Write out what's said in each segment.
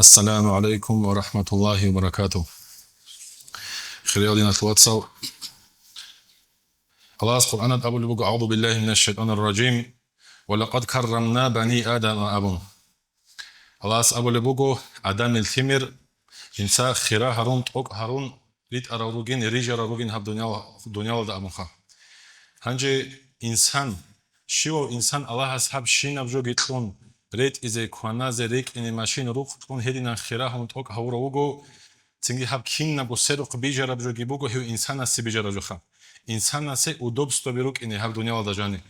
السلام عليكم ورحمة الله وبركاته. خير الواتساب. الله القرآن أقول لك أعوذ بالله من الشيطان الرجيم ولقد كرمنا بني آدم أبون. الله أقول لك آدم الثمر إنسان خيرا هارون توك هارون ريت أراروجين ريج أراروجين هب دنيا ودا أبوخا. هنجي إنسان شو إنسان الله أصحاب شين أبجو جتون ريت إذا كنا زريك إن ماشين روح تكون هدينا خيرا هارون توك هوروجو تنگی هب کین نبو سرق بیجرا بجوگی بگو هیو انسان هستی بیجرا جوخا انسان هستی удобство берук اینه هب دنیا ودا جانی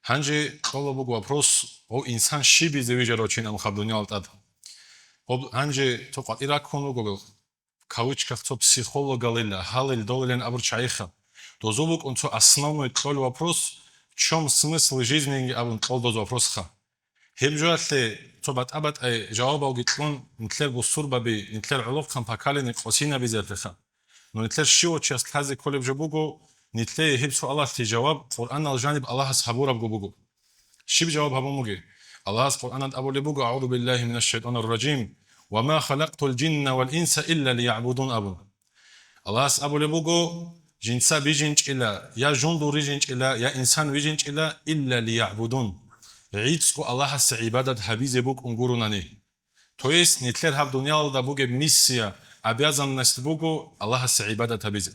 هنجی قولا بگو вопрос او انسان شی بیزه بیجرا چین ام خب دنیا ودا об هنجی تو قطیرا کنو گو кавычках то психолога лиля халил долен абурчайха дозовук он то основной толь вопрос в чем смысл жизни абун тол доз вопрос ха هبجوالي صبات أبد أي جواب أو جتلون نتلر بالصورة نتلر علوق كم بكالين قصينا بزرتها نتلر شو تشست هذا كل بجبوجو نتلر هبسو الله في جواب قرآن الجانب الله سحبورا بجبوجو شو بجواب هبوموجي الله قرآن أبو لبوجو أعوذ بالله من الشيطان الرجيم وما خلقت الجن والإنس إلا ليعبدون أبو الله أبو لبوجو جنسا بيجنج إلا يا جندو ريجنج إلا يا إنسان بيجنج إلا ليعبدون عيدسكو الله هس عبادة حبيزي بوك انقروناني تو есть نتلر هب دنيا دا بوك ميسيا обязанность بوكو الله هس عبادة حبيزي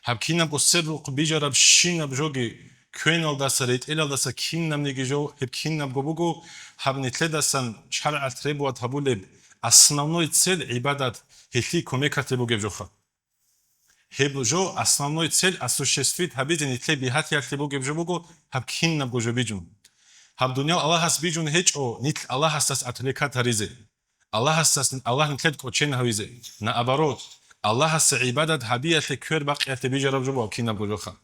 هب كينا بو سرق بيجرب شينا بجوغي كوينال دا سريت إلا دا سا كينا منيجي جو هب كينا بوكو هب نتلر دا سن شرع تريبو تابولب основной цель عبادة هتلي كوميكات بوكي بجوخا هب جو основной цель осуществить حبيزي نتلر بيهات يالتي بوكي بجوغو هب كينا بوجو بيجون هب دنيا الله هس بيجون هيج او نيت الله هس تس اتليكات هريزه الله هس تس الله نتلد كوتشين هويزه نا ابارot الله هس عبادت حبيات كير باقيات بيجرب جوب كينا بوجوخا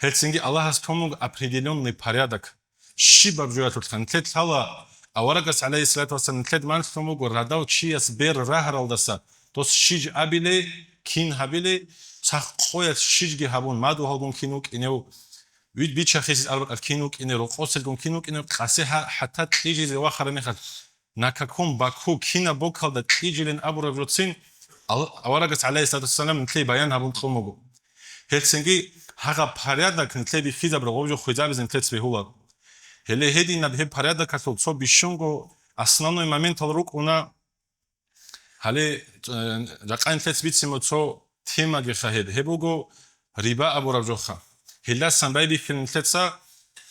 هلسنجي الله هس تومونг определённый порядок شيبا بجوات نتلد حالا اورغس عليه الصلاه والسلام نتلد مان تومونг радау чиас бер раҳралдаса тос шиж абиле кин хабиле сах қоят шижги хабун маду халгун кинук инеу ويد بيتشا خيس أربع الكينوك إني رقص الكون كينوك إني قاسها حتى تيجي زي واخر نخد ناكاكم باكو كينا بوكال ده تيجي لين أبو رجلتين أورجت عليه الصلاة والسلام نتلي بيانها بنتخمجو هلسنجي هذا بحريادك نتلي بخيزة برغوجو خيزة بزن تلت بهولا هلي هدي نبه بحريادك كتول صوب بيشونجو أصلاً المامين تلروك ونا هلي رقعين تلت بيتسمو تصو تيما جخهد هبوجو ربا أبو رجوخا هلا سنباي بيكن تلتسا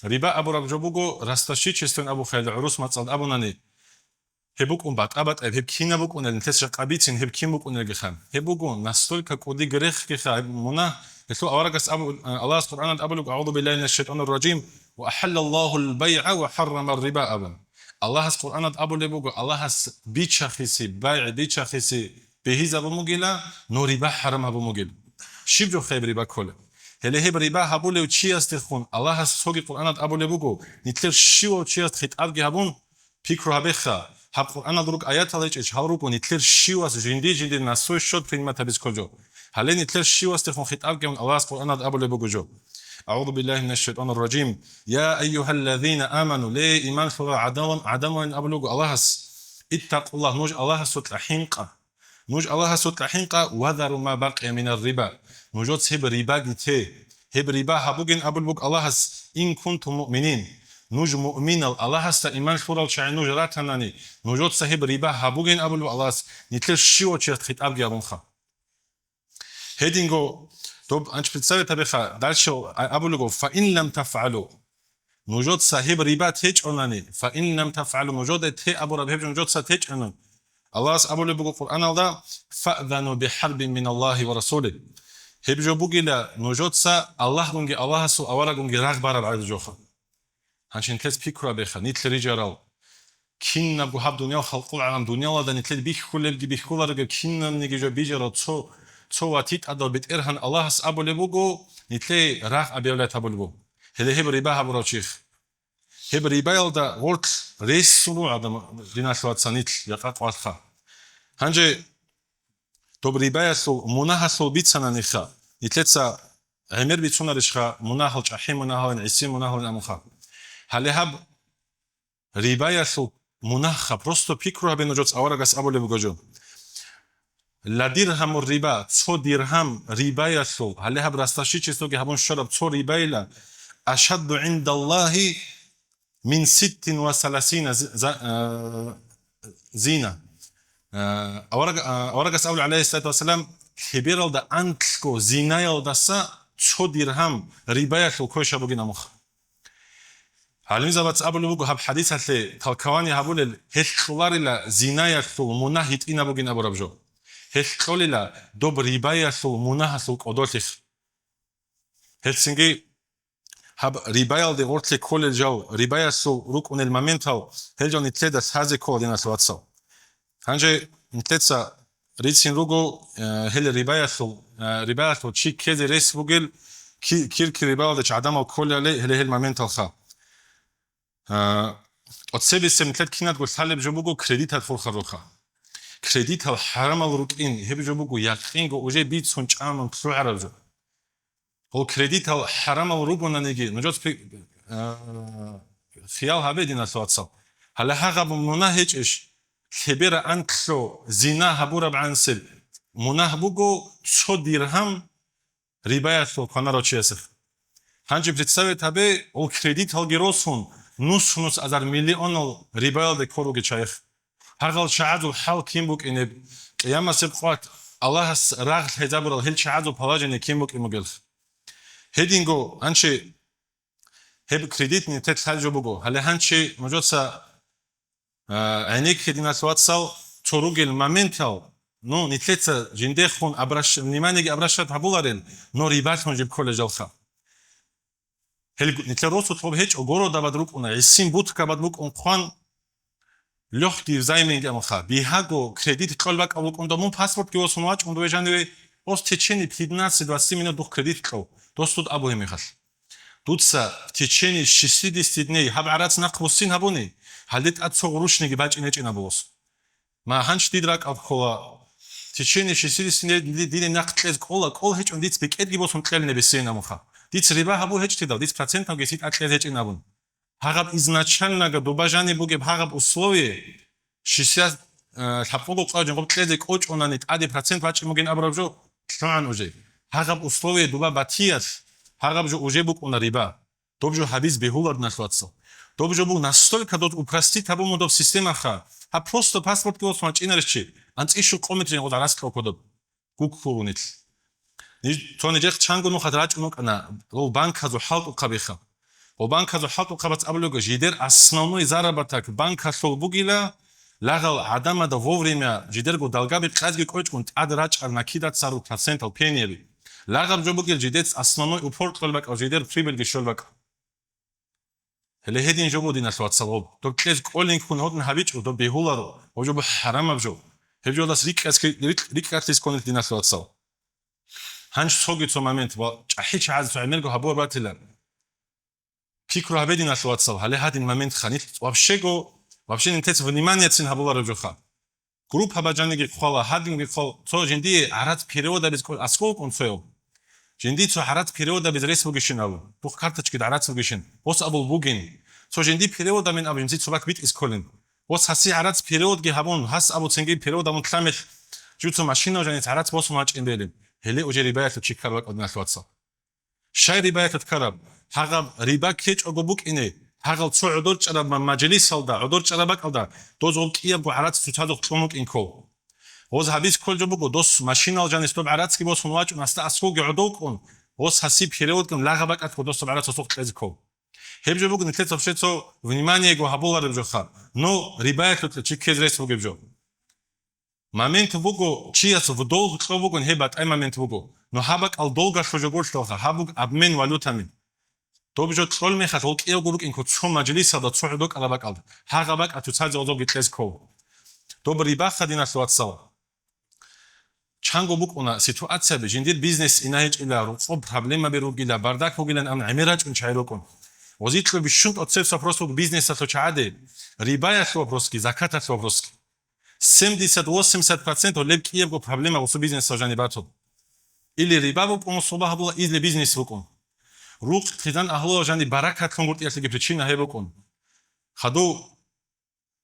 ربا أبو رجبوجو راستشي تشستن أبو خالد عروس متصل أبو ناني هبوك بعد أبد هب كينا بوك ونال تلتش قابيتين هب كيم بوك ونال جخام هبوجو نستول كقودي جريخ جخام منا لتو أورجس أبو الله القرآن أبو لك أعوذ بالله من الشيطان الرجيم وأحل الله البيع وحرم الربا أبا الله القرآن أبو لبوجو الله بيتشا خيسي بايع بيتشا خيسي بهيز أبو مجيلا نو ربا حرم أبو مجيل شبجو خيب ربا كله هله هب ربا هبول و چی است خون الله هست سوگی قرآن ابول بگو نیتر شیو چی است خطاب گهبون پیکرو هبخا هب قرآن دروک آیات الله چه هر رو نیتر شیو است جندی نسوی شد پریم تبیز کجا هله نیتر شیو است خون خطاب گهون الله است قرآن ابول بگو جو أعوذ بالله من الشيطان الرجيم يا أيها الذين آمنوا لا إيمان فلا عدم أن أبلغ الله اتقوا الله نوج الله ستلحينقا نوج الله ستلحينقا وذروا ما بقي من الربا نوجد هب ربا جته هب ربا هبوجن أبو البوك الله هس إن كنتم مؤمنين نوج مؤمن الله هس إيمان فرال شعي نوج راتناني نوجد سهب ربا هبوجن أبو البوك الله هس نتلر شيو تشيت خطاب جابون خا هيدينغو طب أنت بتسوي تبخا دالشو أبو البوك فإن لم تفعلوا نوجد سهب ربا تيج أناني فإن لم تفعلوا نوجد تي أبو ربه نوجد ستيج أنان الله هس أبو البوك القرآن الله فأذنوا بحرب من الله ورسوله هبجو بوغيلا نوجوتسا الله گونگي الله سو اورا گونگي رغبار العيد جوخا هانشين تلس بيكرا بخا نيتل ريجارال كين نبو هب دنيا خلق العالم دنيا لا نيتل بيخ كل دي بيخ كل رغ كين نيجي جو بيجرا تو واتيت ادو بيت ارهن الله اس ابو لبوغو نيتل راغ ابيولا تابلبو هله هب ريبا هب روشيخ هب ريبا دا ورت ريس سونو ادم ديناشوات سانيت يقاق واخا هانجي ريبا سو مناحسو بيتسانا نخا نتلتسا عمر بيتسونا رشخا مناحل جحيم مناحل عيسين مناحل امخا هل هب ريبا سو мунаха, просто пикру хабен уҷоц аварагас абуле бугожо. لا درهم الربا цо дирҳам рибаясу ҳале ҳаб расташи чистоги ҳабун шараб цо рибайла ашадду инда Аллаҳи мин ситтин ва саласина зина. Аварагас авли алайҳи салату вассалам хибиралда антлко зинаялдаса цо дирҳам рибаясу койша бугина мух. Ҳалим забац абуле бугу ҳаб ҳадисатле талкавани ҳабулел ҳешлуларила зинаясу мунах ҳитъина бугина бурабжо. Хелқолила доб рибаясу мунахасу қодотих. Хелсинги хаб рибаял де ортли колел жау рибаясу рук унел моментал хелжал нитледа сазе колдина сватсал. Ханже нитлеца рицин ругу хел рибаясу чи кезе рес бугел кирки рибаял деч адамал коляле хел моментал ха. От себе сем нитлед кинат гол салеб жо бугу кредитат фурхаруха. Кредит ал харамал рукин хебжо бугу яқинго уже бит сунчаман суаражо. Ол кредит ал харамал ругона неги нуҷот хиял ҳабедина соатсал. Ҳала ҳағаб мунah ҳечиш хебера анкло зина ҳабура бансил мунah бугу цо дирҳам рибаясо конаро чесих. Ҳанҷи представет ҳабе ол кредит ал гиросун нус азар миллионал рибаял де коруги чаих. ҳағал шаъаду ҳал ким бук инеб қиямасиб қуат Аллаҳас рағл ҳезабурал ҳел шаъаду палажине ким бук имугел. Ҳединго анчи ҳеб кредитни тет ҳаҷо бугу ҳале ҳанчи муҷоса айнек ҳедина суатсал цоругел моментал ну нитлеца жиндехун вниманиеги абрашат ҳабуларел но рибатун ҷиб колежалха. Ҳел нитлеросу тоб ҳеҷ огоро давад рукуна исим будка бад букун қуан лёгкий взаимный амха биҳаго кредит колбак авукунда мун паспорт ки осунвач он довежаниве оз течени 15-20 минут дух кредит кал достуд абуи мехал дутса в течение 60 дней хаб арац нақвусин хабуни ҳалдит ат соғрушниги баҷ инечина бос ма ҳанч дидрак авхола в течение 60 дней диди нақтлез кола кол ҳеҷ он диц бекетги босун тлел небесена муха диц риба хабу ҳеҷ тидав диц процентам гесит атлез ҳеҷ инабун. Ҳағаб изначально дубажани бугеб ҳағаб условие 60 ҳапфогу қаҷин қоб тлезе коч онанит 1% вачи мугин абрабжо тлан уже ҳағаб условие дуба батият ҳағаб жо уже бук она риба добжо ҳабиз беҳулад нашлатсо добжо бук настолько дод упростит ҳабу мудоб система ха ҳа просто паспорт ки осма ҷинариш чи анцишу қометрин ода раскро кодоб гук фурунит то неҷех чангу нухат раҷ нукана ол банка зо ҳалқу қабиха о банка зо ҳалту қабац аблуга жидер основной заработок банка сол бугила лагал адама да вовремя жидер го далгаби қазги койчкун ад рачар накидат сару процентал пениеби лагал жо бугил жидец основной упор толбак а жидер прибыль гишолбак hele hedin жо будина суатсалоб то клез колинг кун ходн хавич до беҳуларо ожо бо харама жо хеҷо дас рикатлис конит дина суатсал ҳанч соги цо момент ба ҷаҳи чаз фамилго ҳабор батилар пикру ҳабедина суатсал ҳале ҳадин момент ханит вообще не тец внимание цин ҳабуларо ҷоха групп ҳабаҷаниги хола ҳадин ги хол цо жинди арат периода без аскол кун цоё жинди цо арат периода без рес бугишин абу тух карточки арат бугишин ос абул бугин цо жинди периода мен абу жинди цобак бит исколин ос хаси арат период ги ҳабун ҳас абу цинги периода мун тламеш ҷуцо машина ҷанит арат бос мач индели ҳеле уже рибаят чикарвак одна суатсал шай рибаят караб ҳағаб риба кеч ого бук ине ҳағал цо удор чара маҷлис алда удор чара бак алда доз ол кия бу арат сутадо тломук инко оз ҳабис колҷо буго дос машина ал ҷанис тоб арат ки бос хунвач наста асқоги удо кун оз ҳаси период кун лага бак ат дос тоб арат сосоқ тлез ко ҳебҷо буго нитлез обшецо внимание го ҳабулар бҷоха но рибаят чи кезрес буго бҷо момент буго чи ас в долг тло буго ҳебат ай момент буго но ҳабак ал долга шожо гоштаха ҳабук обмен валютами добжо тлол мехат ол киё гурук инко цо маҷлиса да цо удо алабак алда ҳағабак ату цази озоб гитлез ко добри бахадина суатсал чанго бук она ситуация бе жиндир бизнес инаҳеҷ ила руқоб проблема беругила бардак бугилан ам амираҷ ун чайрокун возитло бишунт отсев сопросу бизнеса то чааде рибая сопроски заката сопроски 70-80% леб киев го проблема усу бизнес сажани бату или риба бук он собаҳ була или бизнес букун руқ қидан аҳло ҷани баракат кун гурт ясиги причина ҳебукун хаду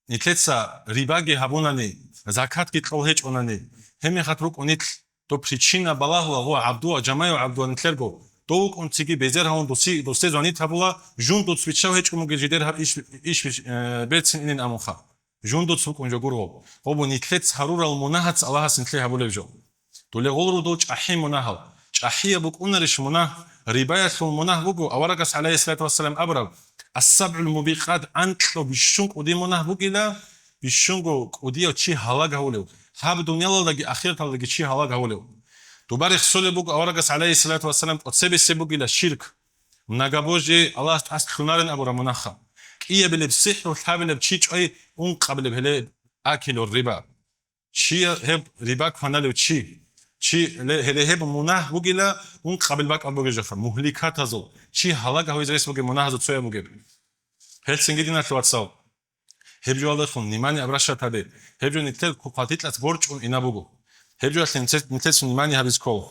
Nitletsa ribage habunani, zakat kitqol hechonani. Hemi khatruk unit to причина балахла го абдуа жамаю абдуа нитlergo. Dovuk un tsigi bezer haun doste zonit habula junto switchau hechum gejder hab ich betsin inen amucha. Junto tsuk un jogurgo. Obu nitlets harural munahats Allahas nitle habulevjo. Dole golru do chahi munahal. Chahi buk unarish munah ribayat munah bugu awarakas alayhi salatu wassalam abrab. السبع الموبقات أنتلو بيشونك ودي مناه بوكيلا بيشونكو وديو تشي هلاك هوليو هاب دنيا لدغي أخير تلدغي تشي هلاك هوليو تبارك سولي بوك أورغس عليه الصلاة والسلام أتسبي سبوكيلا شرك مناغابوجي الله تحس خنارن أبو رمناخا كيه بلي بسحر وثابل بتشيج أي أون قبل بهلي أكل الربا شي هب ربا كفنالو تشي هله هب مناه بوكيلا أون قبل باك أبو جفر مهلكات هزو چی حالا که هیچ بوده مناه از توی بوده هلسینگی دینا تواتسال هبجو الله خون نیمانی ابراش تاده هبجو نیتل کوپاتیت لاس برج اون اینا بگو هبجو نیتل نیمانی هبیز کول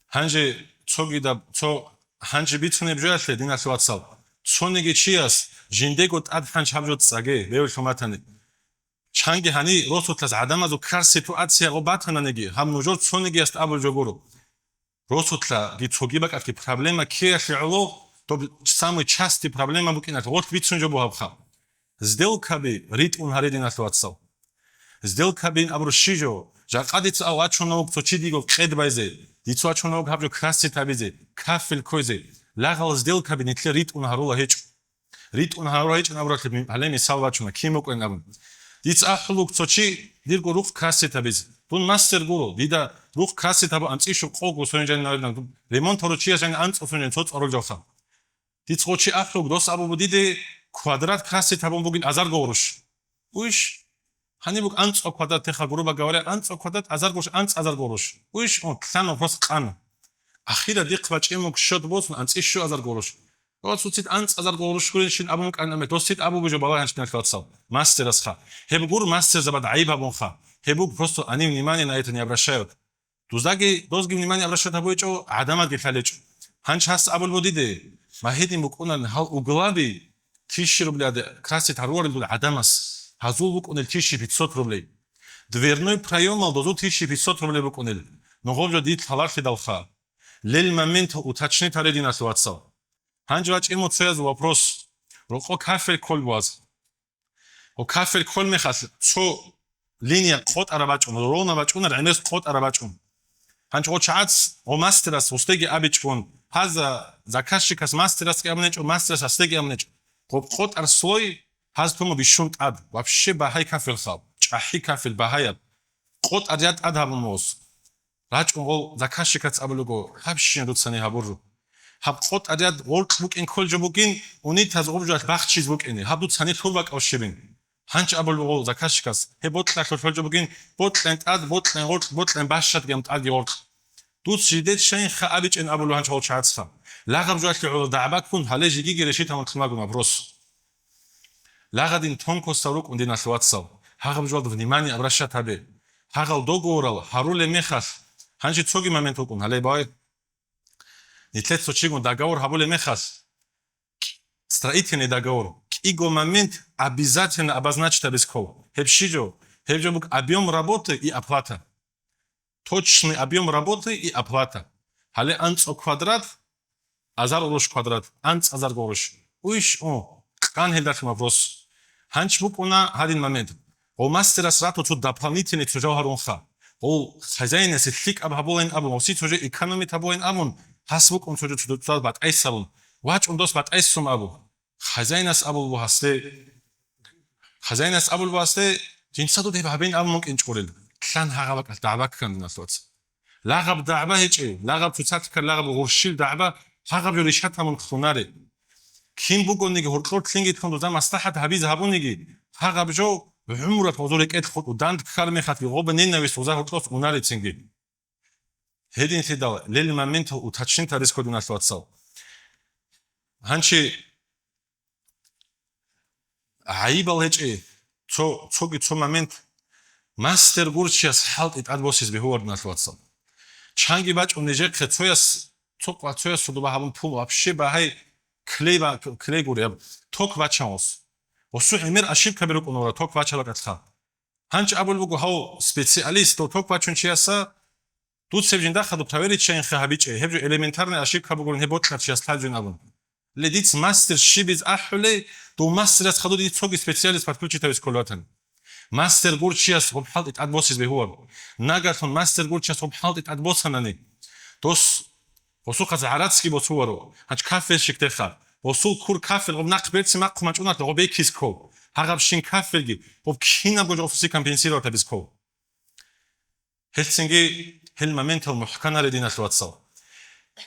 هنجه توگی دا تو هنجه بیتونه هبجو اصله دینا تواتسال چونگی چی است جندگوت اد هنج هبجو تساگه بیو شماتنی چنگی هنی روسوت لاس عدم ازو کار سیتواتسیا رو باتنانگی هم نجور چونگی است ابو جگورو Росутла гицогибак атки проблема кешело то самый частый проблема букинат вот вицунжо бухабха сделкаби рит унхаридина ситуациал сделкаби абрушижо жaqadits авачонок то чидиго qedbaize дицуачонок хабжо краситабизе кафел койзе лагал сделкаби нитле рит унхарула рит унхарула heч набрахли алеми салвачона кимоკვენაბ диц ахлук цочи дирго рух краситабизе Dun master guru, dida ruh kasit habu ans ishu qogu sonjen nadan remont horu chia jang ans sonjen tot orol joxa. Dit xochi aflug dos abu budide kvadrat kasit habu bugin azar gorush. Uish hani bug ans o kvadrat tekha guru ba gavare ans o kvadrat azar gorush ans azar gorush. Uish on tlano pros qan. Akhira diqva chimuk shod bosun ans ishu azar gorush. Dort sutzit ans azar gorush kurin shin abu kan amet dosit abu bujo bala hanshna kvatsal. Master as kha. Heb gur master zabad aib habun kha. Хебук просто они внимание на это не обращают. Туздаги дозги внимание обращают обоичо адама гефалечо. Ханч хас абул бодиде. Махеди мукунан хал углаби 1000 рублей красит харуар дул адамас. Хазул букунел 1500 рублей. Дверной проем ал дозу 1500 рублей букунел. Но говжо дит халарфи далха. Лель момент уточнит аредина ситуациял. Ханч вач эмоция за вопрос. Роко кафель коль ваз. О кафель коль мехас. Цо Linia qot arabaçun, rona baçun, remes qot arabaçun. Hanç o çats o masteras ustegi abiçun. Haza zakashikas masteras gamneç o masteras astegi gamneç. Qot arsoy haz tumo bişunt ad. Вообще bahay kafel khab. Çahi kafel bahayat. Qot adyat ad habumos. Raçun o zakashikas ablugo habşin dutsani haburu. Hab qot adyat work book in koljo bookin unit haz objat baxchiz bookin. Hab dutsani thulbak awshebin. Hanç abul zakashikas he botla khorjo bugin botlen ad botlen bashat gemt ad yort dus jidet shayn khabich en abul hanç hol chatsfa lagab jwatli ul da'bak kun haleji gi gereshit ham khmaguma bros lagadin tonko saruk und in aswatsav hagab jwad vnimani abrashat habe hagal dogoral harule mekhas hanci tsogi moment ukun hale bay nitlet sochigun dagavor habule mekhas строительный договор Иго момент обязательно обозначить обязков. Хебжо бук объем работы и оплата. Точный объем работы и оплата. Хале анц о квадрат, азар урош квадрат, анц азар горош. Уиш о, кан хедах вопрос. Ханч бук она один момент. О мастера срату тут дополнительный чужой харунха. О хозяин если фик абхаболен абун, оси чужой экономи таболен абун. Хасбук он чужой чудо бат айсабун. Вач он дос бат айсум абу. Хозяйнас абул васте жинсаду дэ бабен ам мунк инчгурэл тлан хагавак даабак канднас тоц лагаб даaba хечи лагаб цуцат кар лагаб гуршил даaba хагаб юришат амун хунаре ким бугонниги хуртлор тлинги тхонд зам мастахат хабиз хабуниги хагаб жо умрат хозурек эт хут данд кар мехат гоб ненавис уза хуртлос унаре цинги хедин хедал лел момент утачнин тарис кодунас тоцал ханчи Аибал хечи цоги цо момент мастер гурчиас халт ит адбосис бехуорднас ватсал чанги бач унежек цояс цоква цояс судуба хабун пул вообще бахай клей гуре ток вачаос Осу эмир ошибка берук онора ток вачала катха. Ханч абул бугу хау специалист то ток вачун чиаса тут севжинда хаду проверить чайн хабиче. Хебжу элементарная ошибка бугун хебот чиас таджун абун. Ледиц мастер шибиз ахуле то мастер ас хаду дит цоги специалист подключить авис колотан. Мастер гурчиас хоб халт ит адбосис бехуар. Нагатон мастер гурчиас хоб халт ит адбосанани. Тос осу хазаратски босуаро. Ханч кафе шиктеха. Осу кур кафе гоб нақберци маққумач унат гоб екис ко. Хагаб шин кафеги гоб кина гож офиси компенсировать абис ко. Хелсинги хел моментал мухканаре динас ватсал.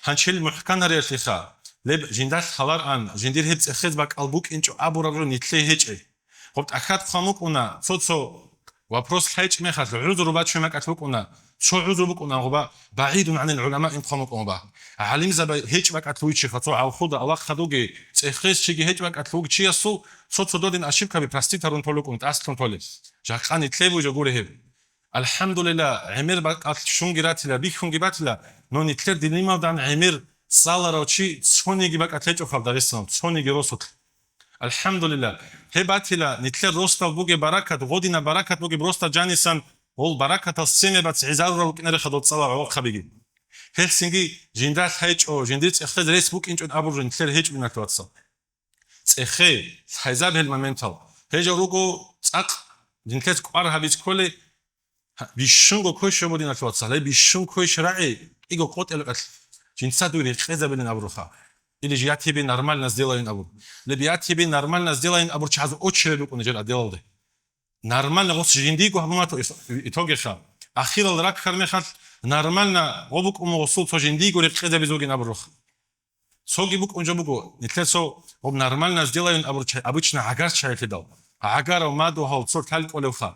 Ханч хел мухканаре лиха. Леб жиндас халар ан жиндир хебц ехез бак албук инчо абурабро нитле хече. Гоб ахат хамук уна соцо вопрос хайч мехас عذر باتشو مكاتوك уна شو عذر بك уна غبا بعيد عن العلماء ان خمك уна علم زبا هيچ مكاتويچ خطو او خود الله خدوگي цехес чиги هيچ مكاتوگ чиасу соцо додин ошибкаби проститарун толукун астун толес жакани тлебу жогурехеб алхамдулилlah эмир бак шунгиратила бихунгибатила но нитлер динимавдан эмир саларочи цониги бак атлечо халдагистан цониги росот Alhamdulillah. Hebatila nitle rostal buge barakat, godina barakat buge rosta janisan, ol barakat al seme bat izarra uknere khadot sala wa khabigi. Helsingi jindat hech o jindit ekhed resbuk inch abur nitle hech binat watsa. Ekhe hazab hel momental. Heja rugo tsaq jintet qar habis kole bishungo kosh modinat watsa. Le bishun kosh ra'i igo qotel qatl. Jinsadu ni khazabel abruha. Или же я тебе нормально сделаю абур. Либо я тебе нормально сделаю абур, чазу очередь у нее делал. Нормально вот жиндиго хамату итоге ха. Ахирал рак хармехат нормально обук умосул со жиндиго рекеда безоги абур. Соги бук онжа буго нетлесо об нормально сделаю абур, обычно агар чайф дал. Агар маду хал сорт халк олеха.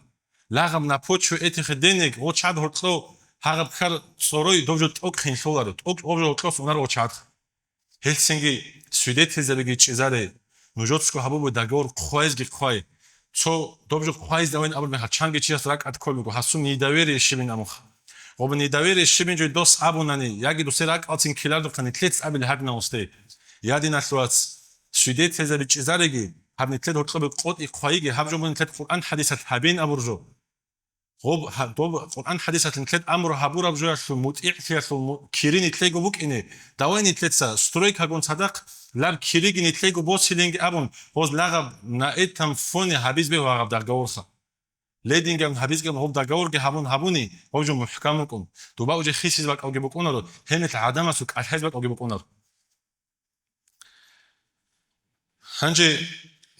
Лагам на почву этих денег вот чад хортло хагаб хар сорой довжот ок хинсолар. Ок обжо отлос унар очад. Helsingi свидетельзелиги чизаре нужотско хабубу дагор khoizgi khoi so dobjo khoiz dawen abul me hachangi chias rak atkolmigo hasu nidaveri shibin amukh ob nidaveri shibin jo dos abunani yagi do serak altin kilardo kanitlets abil hagna oste yadina swats свидетельзели чизарegi habnitlet hortlobe qot khoigi habjobun tlet quran hadisat habin aburjo غوب قرآن حديثة نتلت أمر هابورا بجوع شو متعفية شو كيرين يتلاقوا بوك إني داوين يتلتسا سترويك هاقون صدق لاب كيريجين يتلاقوا بوسيلينج أبون بوز لغب نائتهم فوني هابيز بيه وغب دارقورسا ليدينجم هابيز جم غوب دارقورج هابوني وجو محكمكم دوبا وجه خيسيز باك أوجي بوك أونر هنت العدامة سوك الحاج باك أوجي بوك أونر هنجي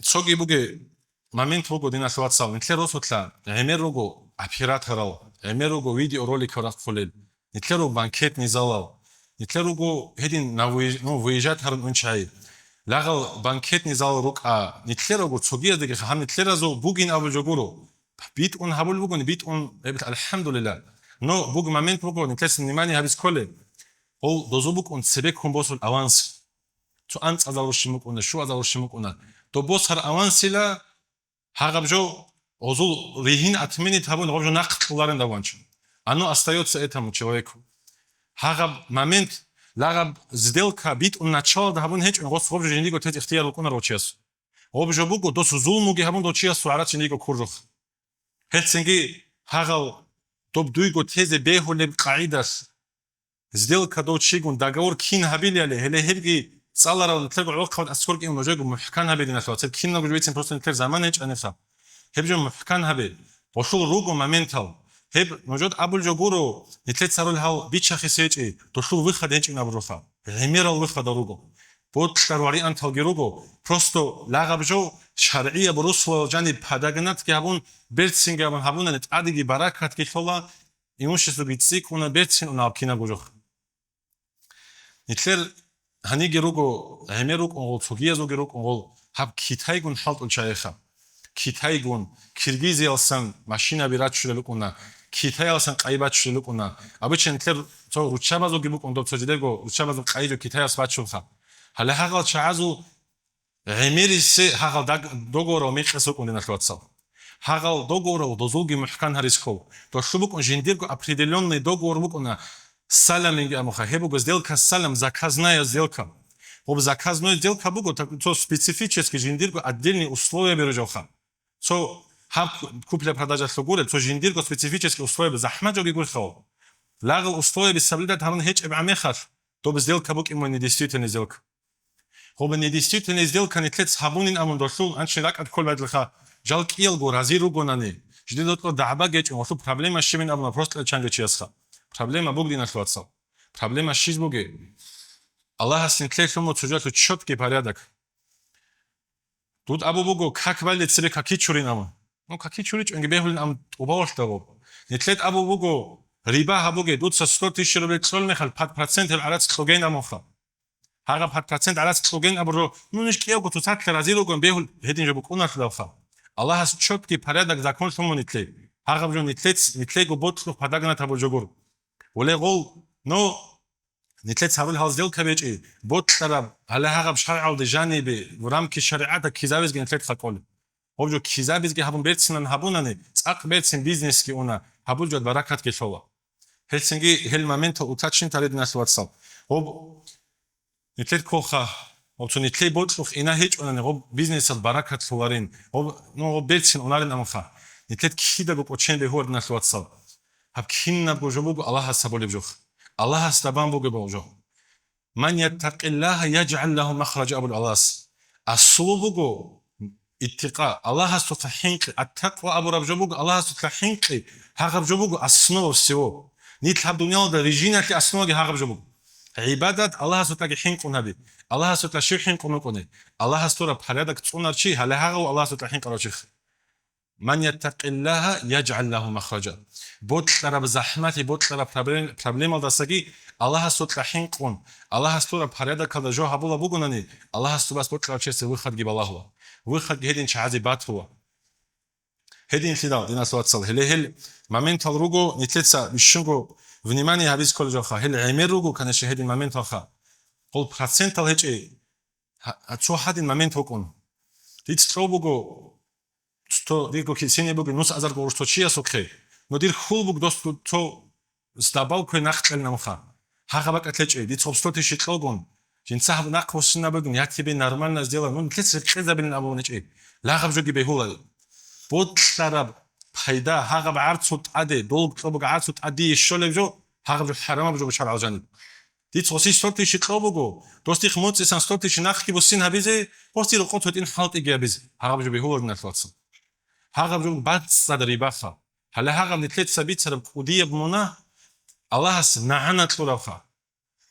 تسوقي بوجي момент бого динас ватсал нитлеро сотла эмеруго операторал эмеруго видеоролик рахфулел нитлеро банкет низалал нитлеруго хедин на выезжать харн унчай лагал банкет низал рука нитлеруго цогиядеге хам нитлеразо бугин абужогуро бит он хабул бугон бит он эбит алхамдулилlah но буг момент бого нитлес нимани хабис коле ол дозубук он себе комбосул аванс цу анц азалушимук он шу азалушимук он то бос хар авансила Хагабжо озул рихин отменит хабун гобжо нақтларен даванч. Оно остается этому человеку. Хагаб момент лагаб сделка бит он начало да хабун хеч гос гобжо жиндиго тет ихтияр лукуна рочиас. Гобжо буго дос зулмуги хабун рочиас суарат жиндиго куржох. Хелсинги хагал топ дуйго тезе бехулеб қаидас. Сделка до чигун договор кин хабилиале хеле хелги صالرا تلقوا عقد أسكورك إنه جاكوا محكان هبي دينا سوات كنا جويتين بروسن كتير زمان هيك أنا فهم هبجوا محكان هبي وشو روجو مامنتال هب موجود أبو الجورو نتلت صاروا الهاو بيتش أخي سيج إيه تشوف وخد هيك إنا بروفا غمير الوخد روجو بود شرواري أن تلقي روجو بروستو لاغبجو شرعية بروسو جانب هداغنات كهبون بيرتسين كهبون هبون نتعدي بركات كيفلا يمشي سبيتسيك ونا بيرتسين ونابكينا بوجو نتلر هنيجي روجو هميروك أول سوغيا زوجيروك أول هب كيتايجون حالت الشايخة كيتايجون كيرغيزي ألسن ماشينا بيرات شلوكونا كيتاي ألسن قايبات شلوكونا أبيشن تلر تو روتشابا زوجيبوك أندو تجديرجو روتشابا زوج قايجو كيتاي أسبات شوخا هلا هاغال شعازو هميري سي هاغال دوغورو ميخسوك أندنا شلوتسال هاغال دوغورو دوزوجي محكان هاريسكو تو شوبوك أنجنديرجو определенный договор букуна Саламинги амуха, хебуго сделка салам, заказная сделка. Об заказной сделка буго, так то специфически жиндирго отдельные условия бережоха. То хам купля-продажа слугуре, то жиндирго специфические условия захмаджо гигурхо. Лагал условия без соблюдать харун хеч амехаш. То бы сделка буг immer не действительная сделка. Об не действительная сделка не тлец хабунин амун дошул, анши рак от колвайдлха. Жалк илго, разируго нани. Ждидотло даба геч, он проблема шимин амун просто чанга чесха. Проблема буг динашлуатсал. Проблема шиз буги. Аллах синклешому сюжету четкий порядок. Тут абу бугу как валит себе какие чуринаму. Ну какие чурич, он гибехулин ам убавштаго. Не тлет абу бугу риба хабуге тут со 100 000 рублей цольмехал 5% арац хоген амоха. Хага 5% арац хоген абу ну не шкиего тут сатля разилуго бехул хедин жобук унашлаха. Аллах четкий порядок закон шуму не тлет. Хага бжу не тлего ботлу падагна табу жогур. Оле гол но نتلت سوال هاز دل کبیچی بود طرف حالا هرگاه شرع al جانبی و رام کی شریعت کیزابیز که نتلت خاکول. خب جو کیزابیز که هبون برسن هبونانی ساق برسن بیزنس که اونا هبول جود برکت که شوا. هلسنگی هل مومنت اوتاچین ترید نسوات سال. خب نتلت کوخه. خب تو نتلت بود خب اینا هیچ اونانی خب بیزنس برکت شوارین. خب نو برسن اونارین امخا. نتلت کی دو پوچین به هورد نسوات سال. هب کین نبوجبوگ الله هستبولی بجوخ. الله استبان بوجه بوجه. من يتق الله يجعل له مخرج أبو الألاس. الصوبوجو اتقاء الله استفحينك التقوى أبو ربجبوج الله استفحينك هربجبوج أصنو سو. نيت الدنيا ده رجينا في أصنو ده هربجبوج. عبادة الله استفحينك ونبي. الله استفحينك ونكونه. الله استورب حرادك تصونر شيء هلا هرو الله استفحينك راشخ. من يتق الله يجعل له مخرجا. بود طرف زحمتی بود طرف پرابلم داشتگی الله استود رحیم کن الله استود پریدا کد جو هبولا بگونانی الله استود بس بود طرف چیزی وخت گیب الله هوا وخت هدین چهازی بات هوا هدین فیدا دینا سوات سال هل момент روگو نتلتسا بشنگو внимание هبیز کل جو خا هل عمر روگو کنش هدین момент خا قل процент هل هچ چو هدین момент هکون دیت تروبگو sto digo che se ne bug nus azar gorsto chia sokhe no dir khulbug dost to zdabal ko nachtl namkha хагабак атлечи ди цобстот шитлогон жинца нақвосна бегн як тебе нормально сделал ну тлец резабин абонечи лагаб жоги бехула бод сараб пайда хагаб арцут аде долг цобуг арцут ади шолевжо хагаб харама бжо шар алжани ди цоси сtot шитлогого дости хмоц сан сtot шинахки босин хабизе пости рохот ин халти гебиз хагаб жо бехула нафлац хагаб жо бад садрибаха ҳала хагаб нитлет сабит сараб кудия бмона الله اس نعنا تلوخا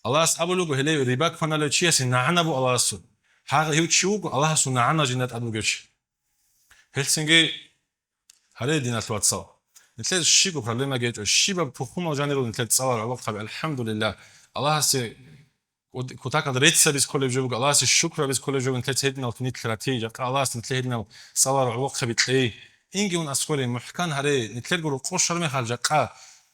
الله اس ابلوغو هلي ريباك فنالو تشيس نعنا بو الله اس هاغ هيوچوغو الله اس نعنا جنات ادوغش هلسنگي هاري دينات واتسا نتلت شيغو проблема геჭо შიბა ფუხუმა ჟანერო ნتلت წავალ ალოხაბი ალჰამდულილlah الله اس كوتاكا ريتسابيس كوليجوغو الله اس شكرابيس كوليجوغو نتلت هيدنال نيتلاتي جا الله اس نتلت هيدنال صوار алоხაბი тлეი ინგი ун ასკოლი მუჰკან هاري نتلت گورو قوشرمه خالجا قا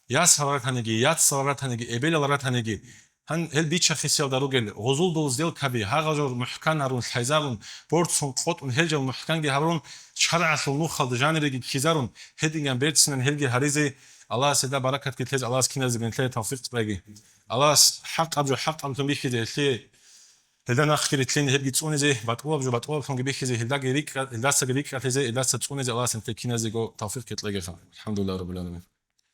яс саваратанеги яц саваратанеги эбелаларатанеги хан эл бича хисел даругел гозул доздел каби хагажор мухкан арун хайзарун бортсун қотун хелжал мухканги харун шарасул нухал жанреги кизарун хединган бертсинен хелги харизе аллах седа баракат кетлез аллах кинази бентле тавфиқ тбаги аллах хақ абжу хақ амтун бихизе хли هلدا نخكر تلين هلجي تصونيزي باتقوب جو باتقوب فونجي بيخيزي هلدا جريك هلدا سجريك هتزي هلدا تصونيزي الله سنتكينا زيجو توفيق كتلاقي الحمد لله رب العالمين